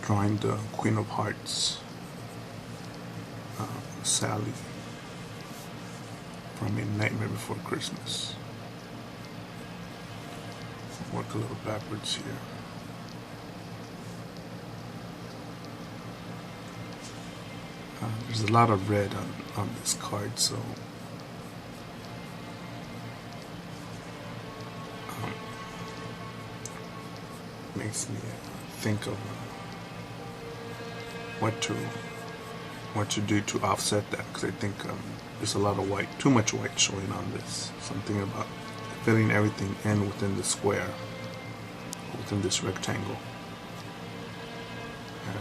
drawing the Queen of Hearts, Sally, from A Nightmare Before Christmas. Work a little backwards here. There's a lot of red on this card, so makes me think of what to do to offset that, because I think there's a lot of white, too much white showing on this. Something about filling everything in within the square, within this rectangle, and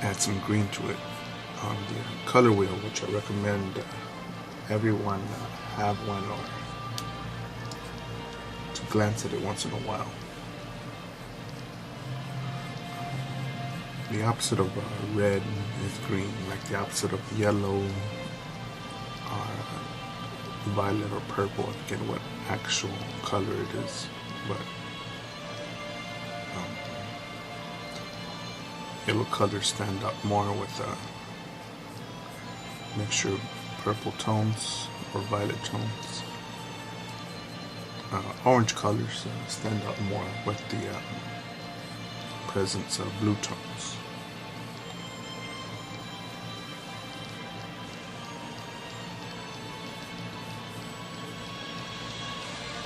add some green to it on the color wheel, which I recommend everyone have one, or to glance at it once in a while. The opposite of red is green, like the opposite of yellow or violet or purple. I forget what actual color it is, but yellow colors stand out more with a mixture of purple tones or violet tones. Orange colors stand out more with the presence of blue tones.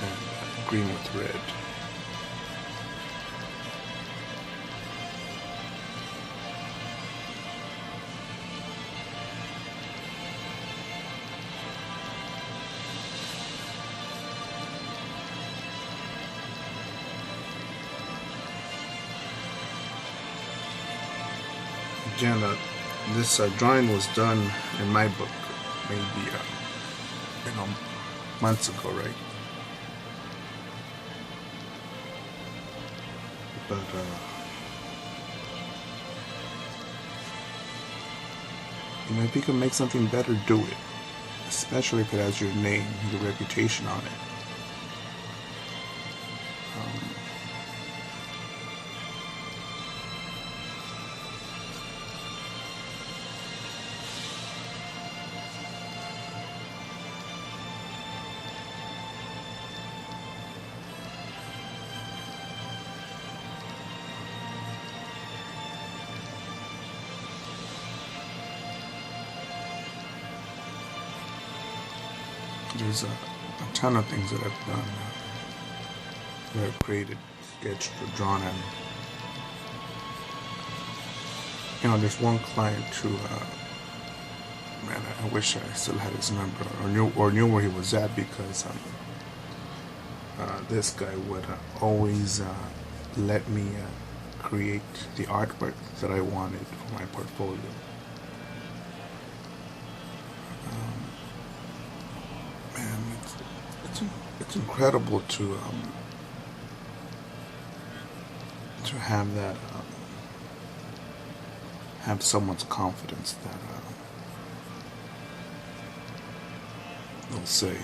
And green with red. Again, this drawing was done in my book maybe months ago, right? But if you can make something better, do it. Especially if it has your name, your reputation on it. There's a ton of things that I've done, that I've created, sketched, or drawn, and there's one client who, man, I wish I still had his number or knew where he was at, because this guy would always let me create the artwork that I wanted for my portfolio. It's incredible to have that, have someone's confidence that they'll say,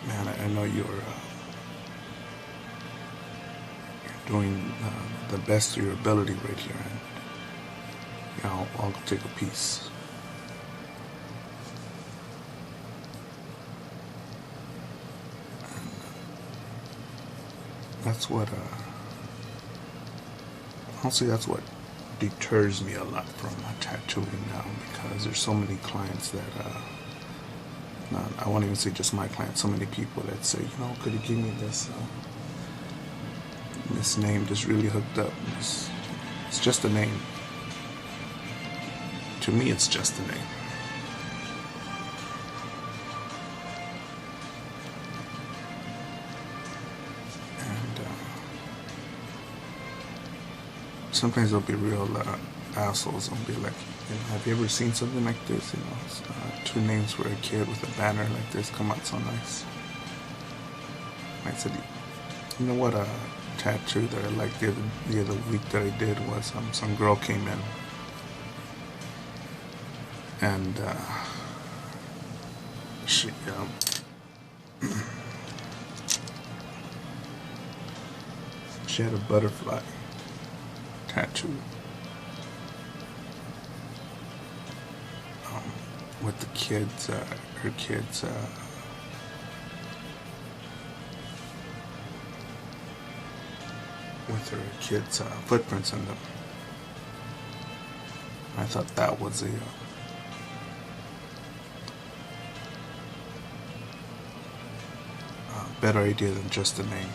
"Man, I know you're doing the best of your ability right here, and I'll take a piece." That's what, honestly, that's what deters me a lot from tattooing now, because there's so many clients that, I won't even say just my clients, so many people that say, could you give me this, this name just really hooked up. It's just a name. To me, it's just a name. Sometimes they'll be real assholes and be like, have you ever seen something like this? Two names for a kid with a banner like this come out so nice. I said, you know what, a tattoo that I liked the other week that I did was some girl came in and she She had a butterfly tattoo with the kids, her kids, with her kids' footprints in them. I thought that was a better idea than just a name.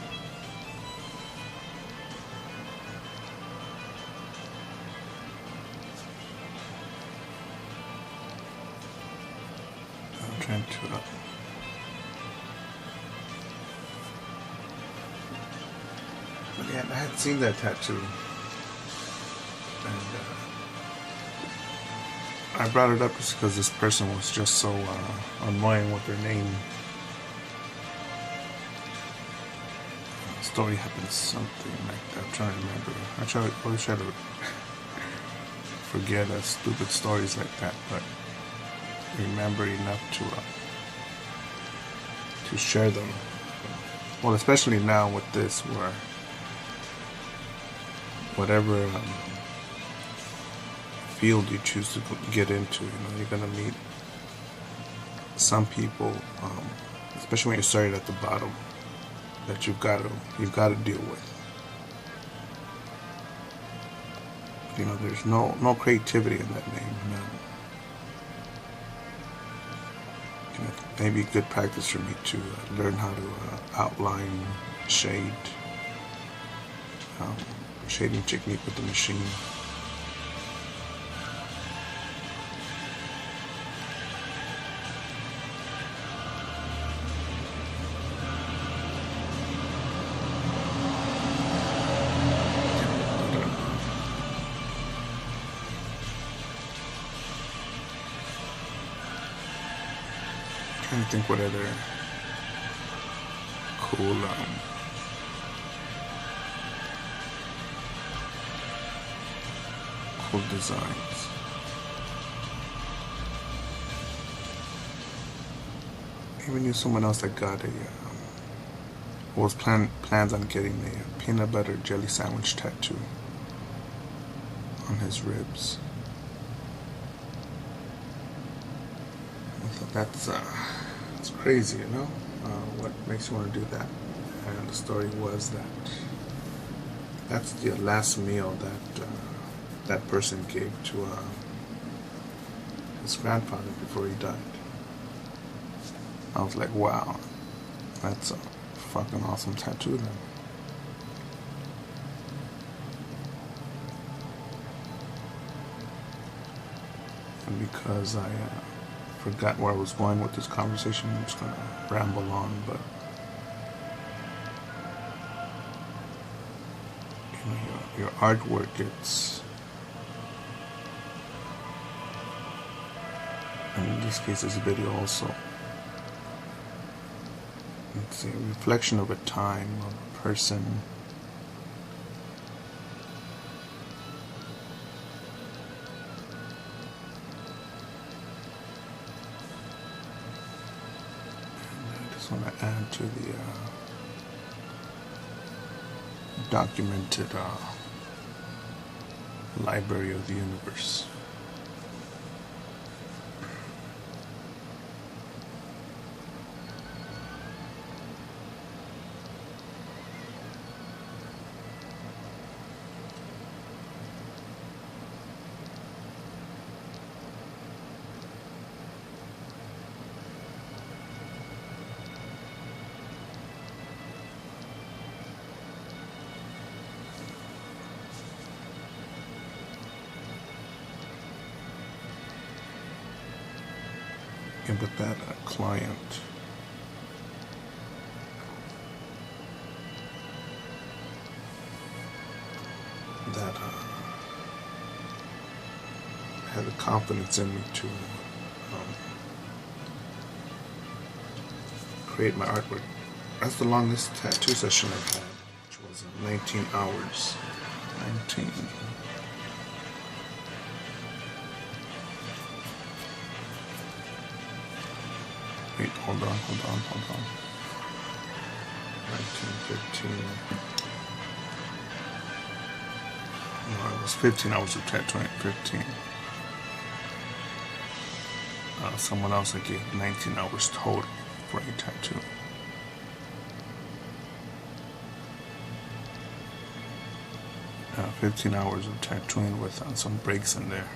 I'm trying to but yeah, I had seen that tattoo, and I brought it up just because this person was just so annoying with their name. The story happened something like that. I'm trying to remember. Always try to forget stupid stories like that, but remember enough to share them. Well, especially now with this, where whatever field you choose to get into, you're gonna meet some people, especially when you started at the bottom, that you've got to deal with. There's no creativity in that name. Maybe good practice for me to learn how to outline, shade, shading technique with the machine. Trying to think what other cool designs. Even knew someone else that got was plans on getting a peanut butter jelly sandwich tattoo on his ribs. I thought it's crazy, what makes you want to do that? And the story was that's the last meal that person gave to his grandfather before he died. I was like, wow, that's a fucking awesome tattoo then. And because I forgot where I was going with this conversation, I'm just gonna ramble on, but your artwork, and in this case it's a video also, it's a reflection of a time, of a person, and I just want to add to the documented library of the universe. And with that client, that had the confidence in me to create my artwork. That's the longest tattoo session I've had, which was 19 hours. 19. Wait, hold on. 19, 15. It was 15 hours of tattooing. 15. Someone else I gave 19 hours total for a tattoo. 15 hours of tattooing with some breaks in there.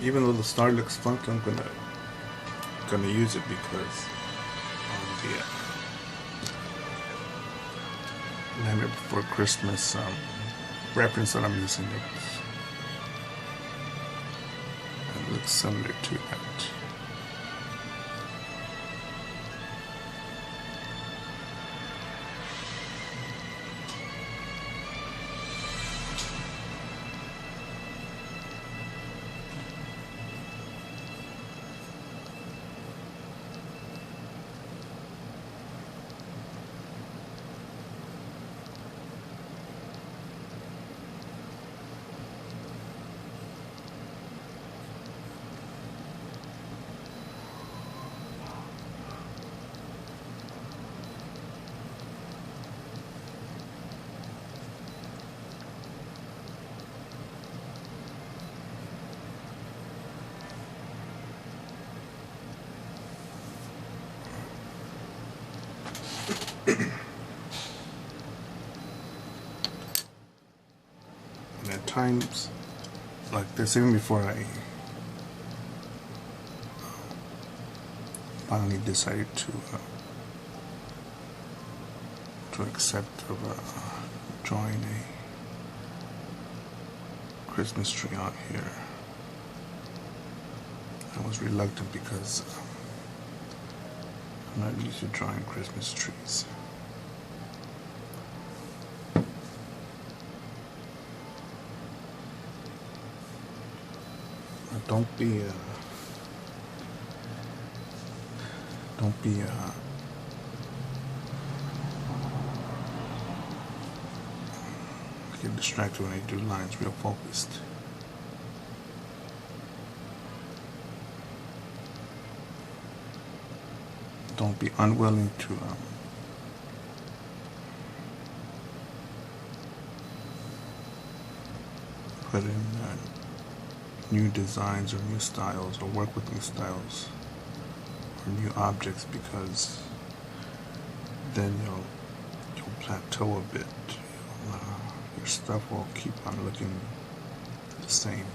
Even though the star looks funky, I'm gonna use it because on the Nightmare Before Christmas reference that I'm using, it looks similar to that. And at times like this, even before I finally decided to accept of drawing a Christmas tree out here, I was reluctant because I'm not used to drawing Christmas trees. Don't be get distracted when I do lines real focused. Don't be unwilling to put in new designs or new styles, or work with new styles or new objects, because then you'll plateau a bit. Your stuff will keep on looking the same.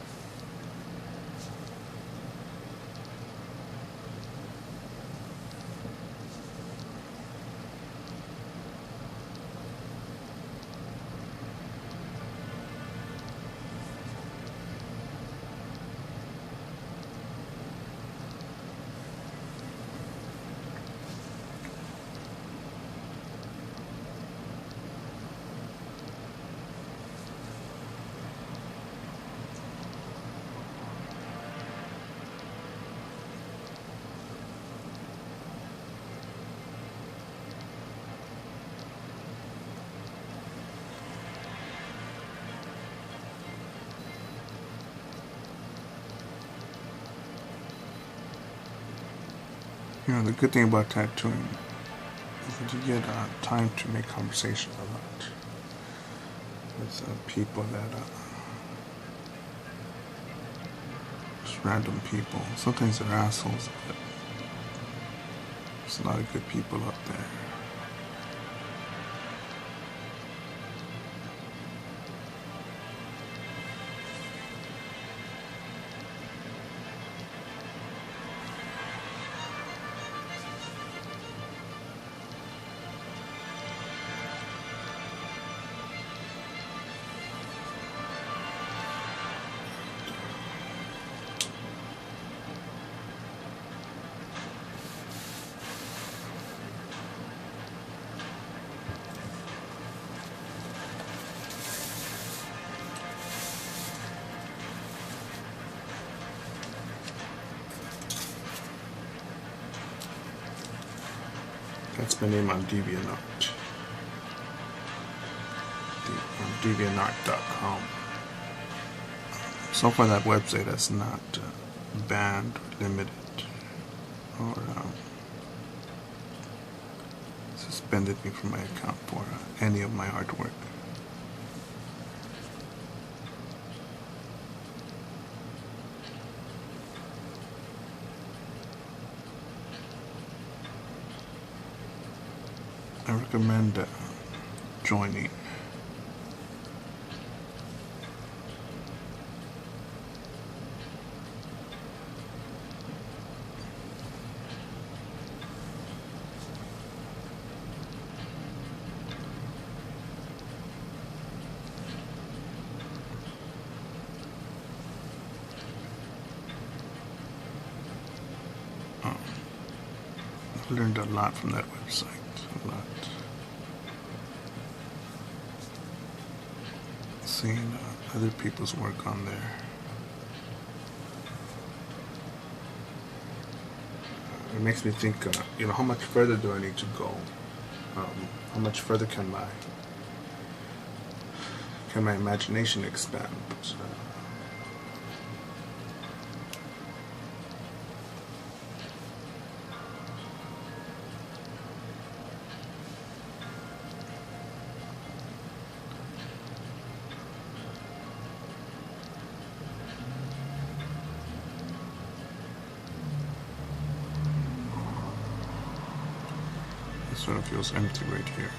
You know, the good thing about tattooing is that you get time to make conversation a lot with people that just random people. Sometimes they're assholes, but there's a lot of good people out there. That's my name on DeviantArt. On DeviantArt.com. So far, that website has not banned or limited or suspended me from my account for any of my artwork. I recommend joining. I've learned a lot from that website. A lot. Seeing other people's work on there. It makes me think, how much further do I need to go? How much further can my imagination expand? It sort of feels empty right here.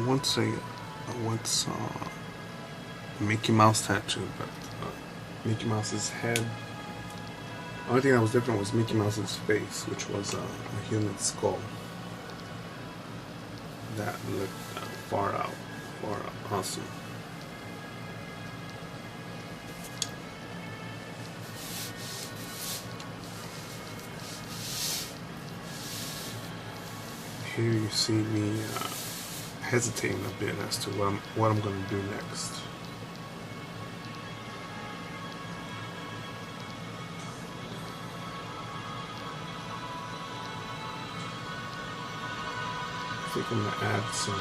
Once I saw a Mickey Mouse tattoo, but Mickey Mouse's head. The only thing that was different was Mickey Mouse's face, which was a human skull. That looked far out awesome. Here you see me hesitating a bit as to what I'm going to do next. I think I'm going to add some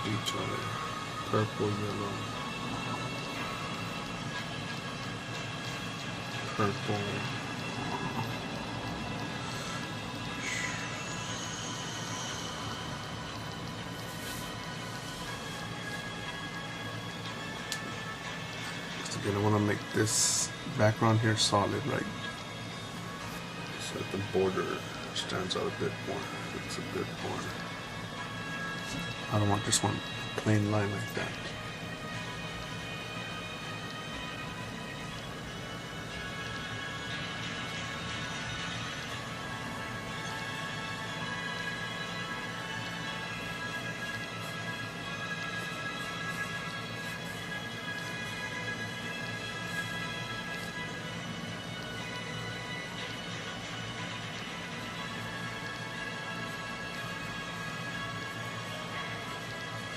detail there. Purple, yellow, purple. Again, I want to make this background here solid, right? So that the border stands out a bit more. It's a bit more. I don't want just one plain line like that.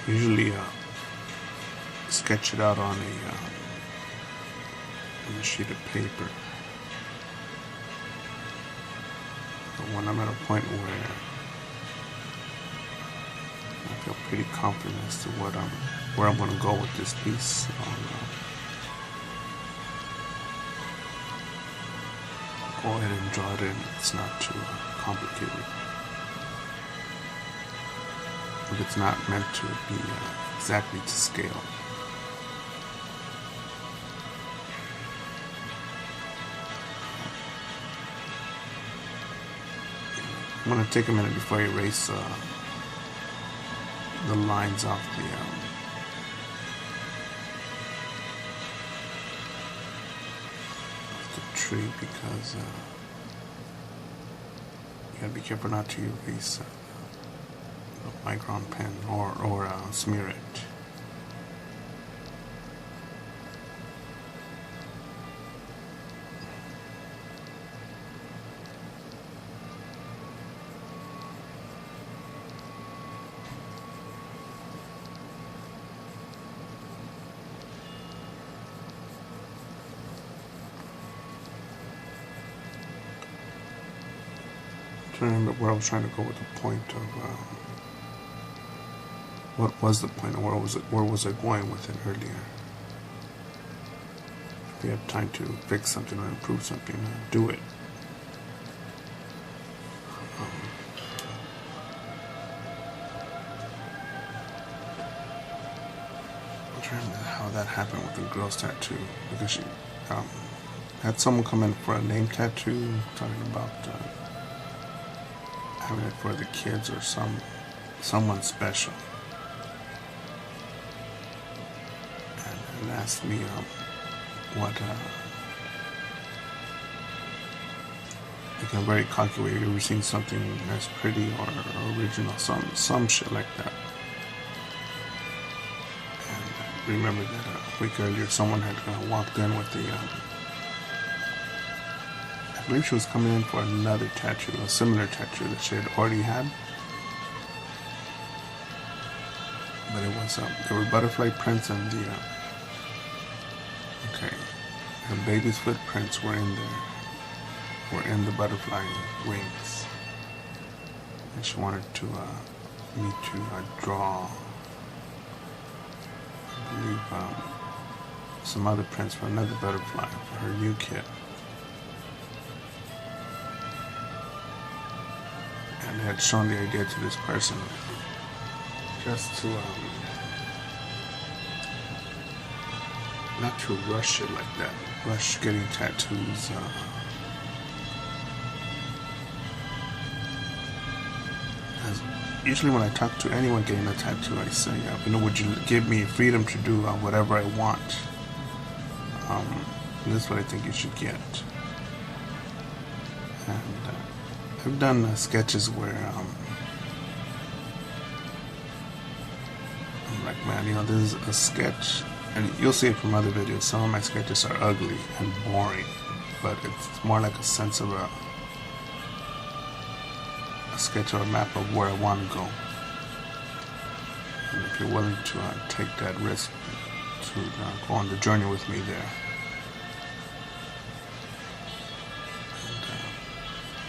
Usually sketch it out on a sheet of paper. But when I'm at a point where I feel pretty confident as to where I'm going to go with this piece, I'll go ahead and draw it in. It's not too complicated. If it's not meant to be exactly to scale. I'm gonna take a minute before I erase the lines off the tree, because you gotta be careful not to erase the micron pen or smear it. I remember where I was trying to go with the point of what was the point, or where was I going with it earlier. If you have time to fix something or improve something, do it. I'm trying to remember how that happened with the girl's tattoo, because she had someone come in for a name tattoo, talking about having it for the kids or someone special, and asked me what like a very cocky way, you ever seen something that's pretty or original, some shit like that. And I remember that a week earlier someone had walked in with the I believe she was coming in for another tattoo, a similar tattoo that she had already had. But it was, there were butterfly prints and the, her baby's footprints were in the butterfly wings. And she wanted to, me to draw, I believe, some other prints for another butterfly for her new kit. And had shown the idea to this person just to not to rush it like that, rush getting tattoos. As usually when I talk to anyone getting a tattoo, I say, would you give me freedom to do whatever I want? And this is what I think you should get. And I've done sketches where I'm like, man, this is a sketch, and you'll see it from other videos. Some of my sketches are ugly and boring, but it's more like a sense of a sketch or a map of where I want to go. And if you're willing to take that risk to go on the journey with me there.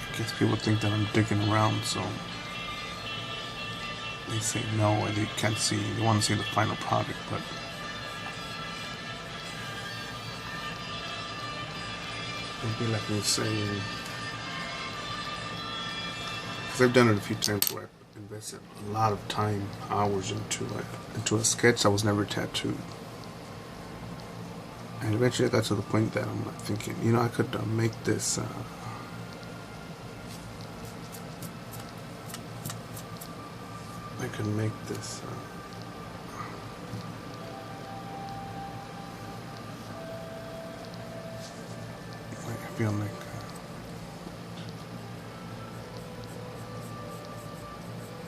I guess people think that I'm dicking around, so they say no, and they can't see, they want to see the final product, but it'd be like me saying, because I've done it a few times where I invested a lot of time, hours into a sketch that was never tattooed. And eventually I got to the point that I'm like thinking, I could make this I can make this I feel like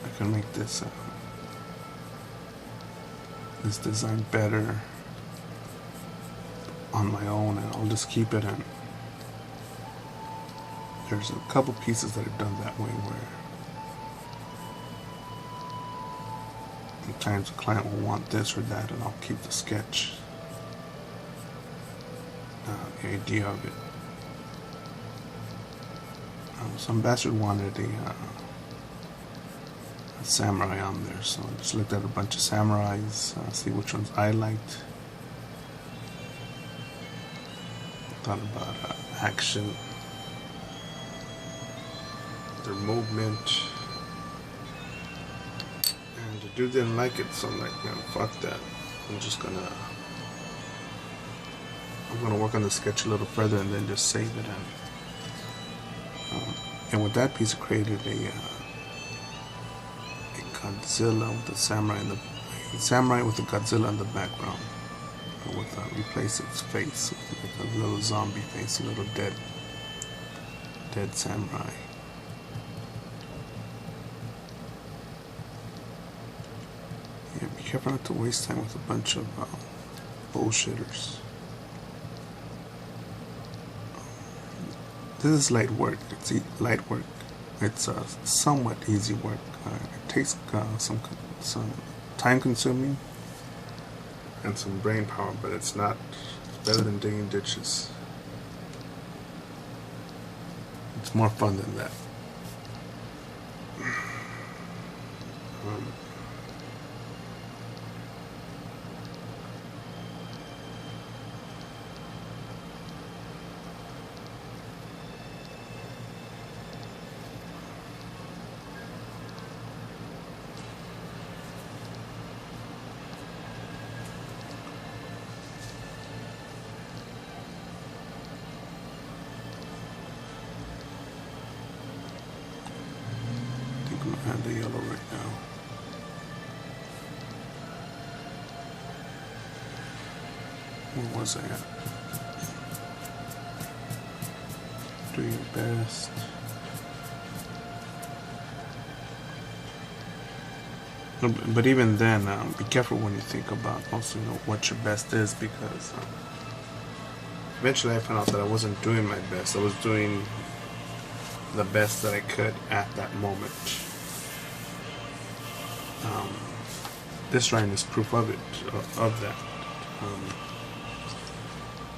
I can make this this design better on my own, and I'll just keep it. And there's a couple pieces that I've done that way where sometimes the client will want this or that, and I'll keep the sketch, the idea of it. Some bastard wanted a samurai on there, so I just looked at a bunch of samurais, see which ones I liked. Thought about action, their movement. The dude didn't like it, so I'm like, man, fuck that. I'm gonna work on the sketch a little further and then just save it. And And with that piece, I created a Godzilla with a samurai in the samurai with a Godzilla in the background. With replace its face with like a little zombie face, a little dead samurai. Yeah, be careful not to waste time with a bunch of bullshitters. This is light work. It's light work. It's somewhat easy work. It takes some time consuming and some brain power, but it's not better than digging ditches. It's more fun than that. I'm gonna add the yellow right now. Where was I at? Do your best. But even then, be careful when you think about also what your best is, because eventually I found out that I wasn't doing my best. I was doing the best that I could at that moment. This drawing is proof of it, of that.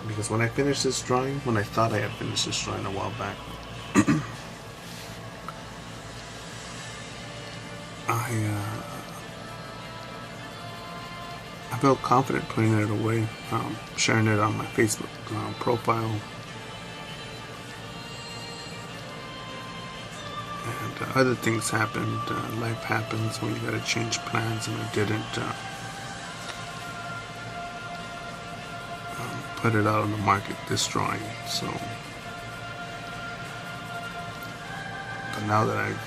Because when I finished this drawing, when I thought I had finished this drawing a while back, I felt confident putting it away, sharing it on my Facebook profile. And other things happened. Life happens when you gotta change plans, and I didn't put it out on the market, this drawing. So, but now that I've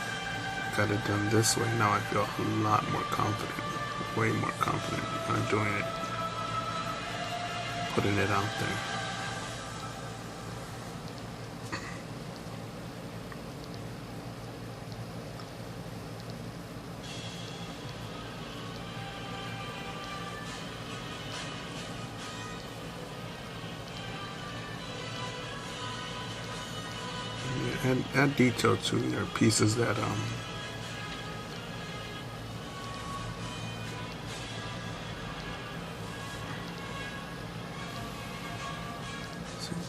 got it done this way, now I feel a lot more confident, way more confident doing it, putting it out there. Add detail to your pieces that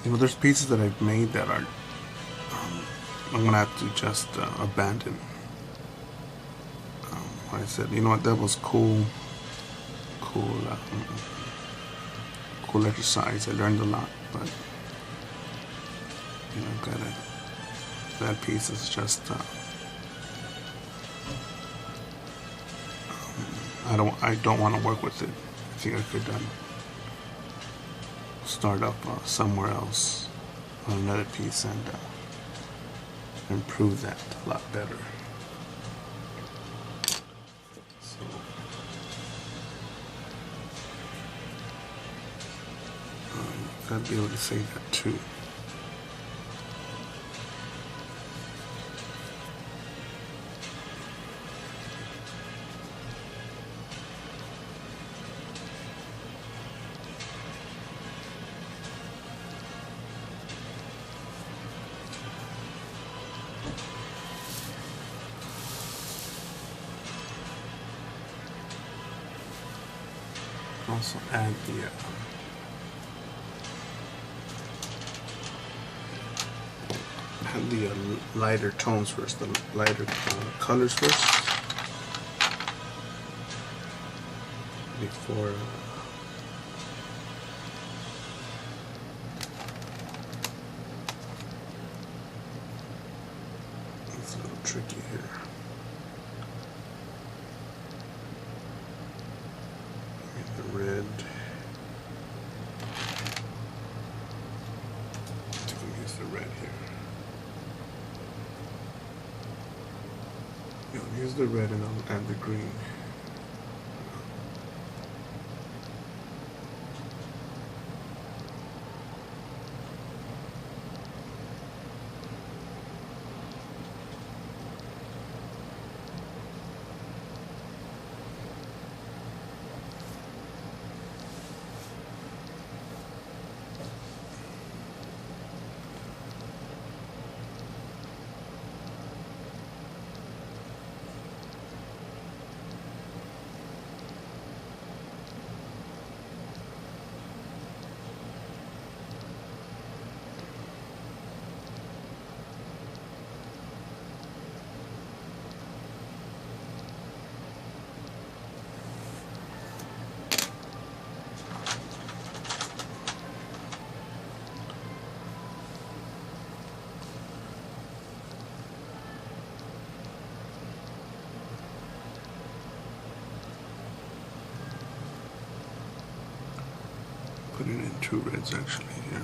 there's pieces that I've made that are I'm gonna have to just abandon. I said, you know what, that was cool exercise. I learned a lot, but that piece is just I don't want to work with it. I think I could start up somewhere else on another piece and improve that a lot better. So, gotta be able to say that too. Also add the lighter tones first, the lighter colors first, before it's a little tricky here. Red. I think I'm gonna use the red here. You know, here's the red and the green. Put it in two reds actually here.